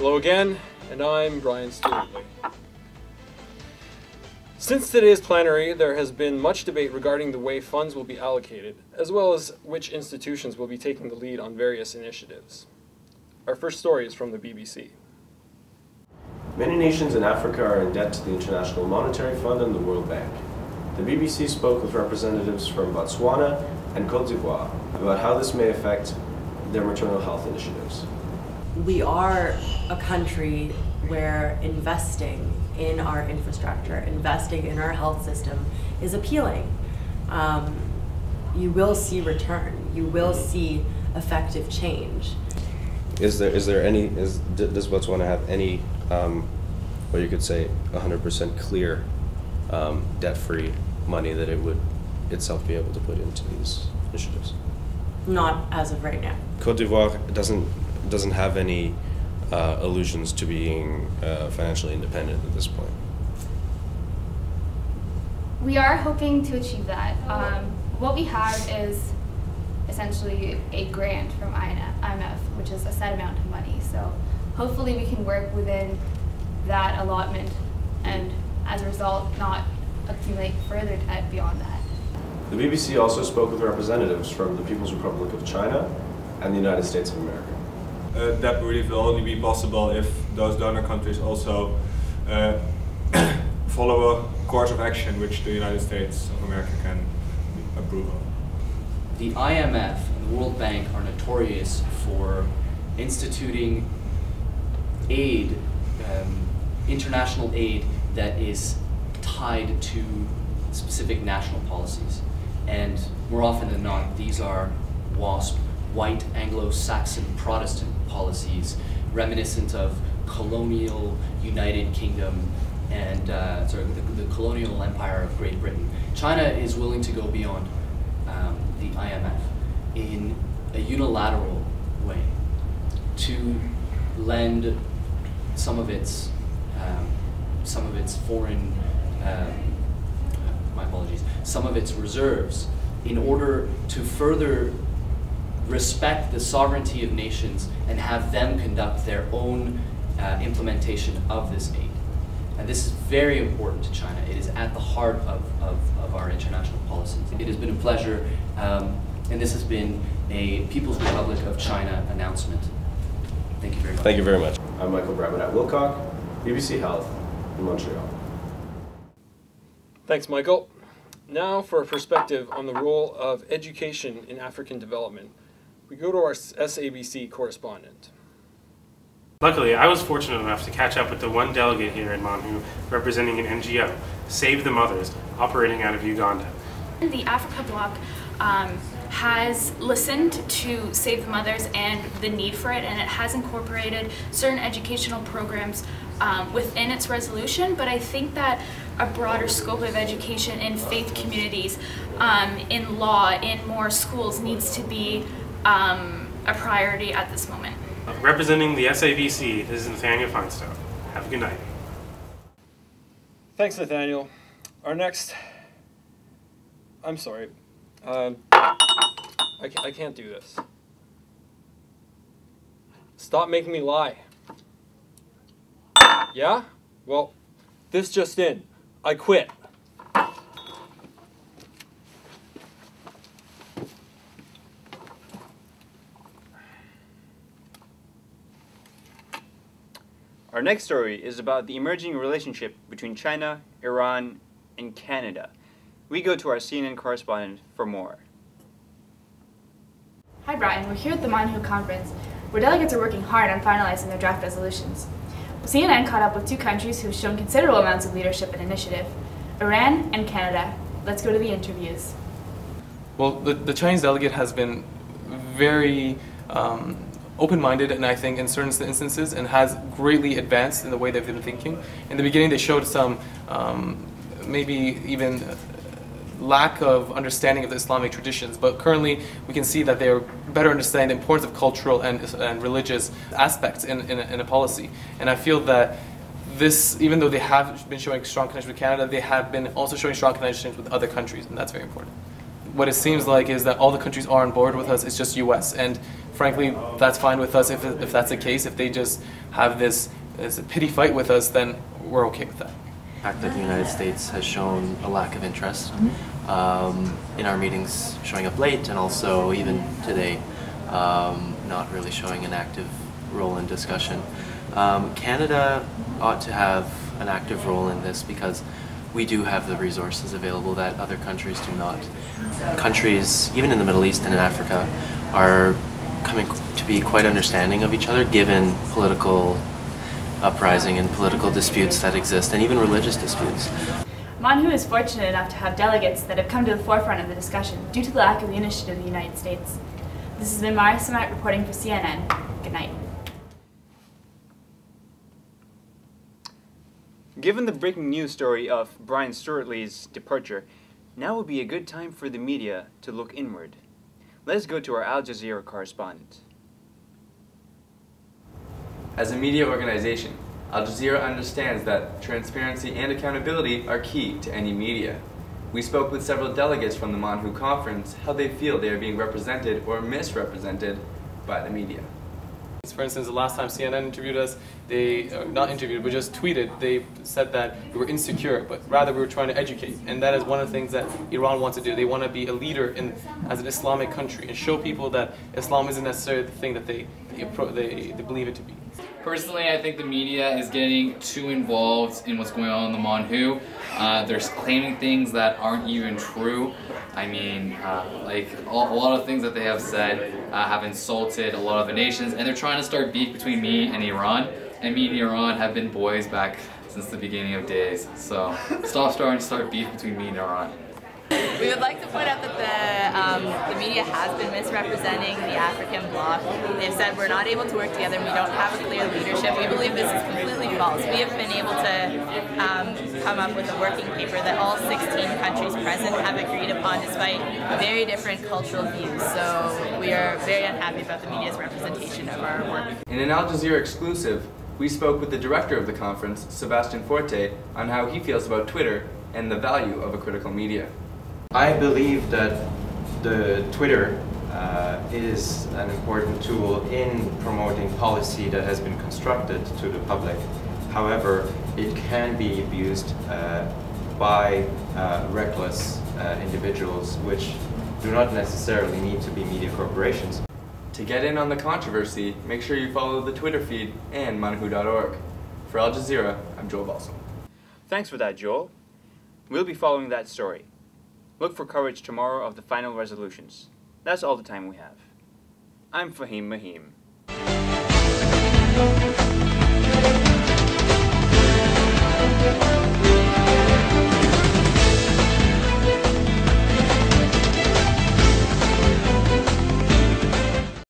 Hello again, and I'm Brian Stewartley. Since today's plenary, there has been much debate regarding the way funds will be allocated, as well as which institutions will be taking the lead on various initiatives. Our first story is from the BBC. Many nations in Africa are in debt to the International Monetary Fund and the World Bank. The BBC spoke with representatives from Botswana and Côte d'Ivoire about how this may affect their maternal health initiatives. We are a country where investing in our infrastructure, investing in our health system is appealing. You will see return. You will see effective change. Does Botswana have any, what you could say, 100% clear debt-free money that it would itself be able to put into these initiatives? Not as of right now. Côte d'Ivoire doesn't have any allusions to being financially independent at this point. We are hoping to achieve that. What we have is essentially a grant from IMF, which is a set amount of money. So hopefully we can work within that allotment and as a result not accumulate further debt beyond that. The BBC also spoke with representatives from the People's Republic of China and the United States of America. That relief will only be possible if those donor countries also follow a course of action which the United States of America can approve of. The IMF and the World Bank are notorious for instituting aid, international aid that is tied to specific national policies. And more often than not, these are WASP, white Anglo-Saxon Protestant policies, reminiscent of colonial United Kingdom and the colonial empire of Great Britain. China is willing to go beyond the IMF in a unilateral way to lend some of its foreign, some of its reserves in order to further respect the sovereignty of nations and have them conduct their own implementation of this aid. And this is very important to China. It is at the heart of our international policies. It has been a pleasure, and this has been a People's Republic of China announcement. Thank you very much. Thank you very much. I'm Michael Brabenat-Wilcock, BBC Health in Montreal. Thanks, Michael. Now for a perspective on the role of education in African development, we go to our SABC correspondent. Luckily, I was fortunate enough to catch up with the one delegate here in MonWHO representing an NGO, Save the Mothers, operating out of Uganda. The Africa Bloc has listened to Save the Mothers and the need for it, and it has incorporated certain educational programs within its resolution, but I think that a broader scope of education in faith communities, in law, in more schools needs to be a priority at this moment. Representing the SABC, this is Nathaniel Feinstein. Have a good night. Thanks, Nathaniel. Our next... I'm sorry. I can't do this. Stop making me lie. Yeah? Well, this just in. I quit. Our next story is about the emerging relationship between China, Iran, and Canada. We go to our CNN correspondent for more. Hi Brian, we're here at the MonWHO conference, where delegates are working hard on finalizing their draft resolutions. CNN caught up with two countries who have shown considerable amounts of leadership and initiative, Iran and Canada. Let's go to the interviews. Well, the Chinese delegate has been very open-minded, and I think in certain instances, and has greatly advanced in the way they've been thinking. In the beginning, they showed some maybe even lack of understanding of the Islamic traditions, but currently we can see that they are better understanding the importance of cultural and religious aspects in a policy. And I feel that this, even though they have been showing strong connections with Canada, they have been also showing strong connections with other countries, and that's very important. What it seems like is that all the countries are on board with us, it's just US. And frankly, that's fine with us if that's the case. If they just have this pity fight with us, then we're okay with that. The fact that the United States has shown a lack of interest in our meetings, showing up late, and also even today not really showing an active role in discussion. Canada ought to have an active role in this because we do have the resources available that other countries do not. Countries, even in the Middle East and in Africa, are coming to be quite understanding of each other given political uprising and political disputes that exist, and even religious disputes. MonWHO is fortunate enough to have delegates that have come to the forefront of the discussion due to the lack of the initiative of the United States. This has been Mara Samet reporting for CNN. Good night. Given the breaking news story of Brian Stewart Lee's departure, now would be a good time for the media to look inward. Let's go to our Al Jazeera correspondent. As a media organization, Al Jazeera understands that transparency and accountability are key to any media. We spoke with several delegates from the MonWHO conference how they feel they are being represented or misrepresented by the media. For instance, the last time CNN interviewed us, they, not interviewed, but just tweeted, they said that we were insecure, but rather we were trying to educate. And that is one of the things that Iran wants to do. They want to be a leader as an Islamic country and show people that Islam isn't necessarily the thing that they believe it to be. Personally, I think the media is getting too involved in what's going on in the MonWHO. They're claiming things that aren't even true. I mean, like a lot of things that they have said have insulted a lot of the nations, and they're trying to start beef between me and Iran. And me and Iran have been boys back since the beginning of days. So start beef between me and Iran. We would like to point out that the media has been misrepresenting the African bloc. They've said we're not able to work together and we don't have a clear leadership. We believe this is completely false. We have been able to come up with a working paper that all 16 countries present have agreed upon despite very different cultural views. So we are very unhappy about the media's representation of our work. In an Al Jazeera exclusive, we spoke with the director of the conference, Sebastian Forte, on how he feels about Twitter and the value of a critical media. I believe that the Twitter is an important tool in promoting policy that has been constructed to the public. However, it can be abused by reckless individuals, which do not necessarily need to be media corporations. To get in on the controversy, make sure you follow the Twitter feed and monwho.org. For Al Jazeera, I'm Joel Balsam. Thanks for that, Joel. We'll be following that story. Look for coverage tomorrow of the final resolutions. That's all the time we have. I'm Fahim Mahim.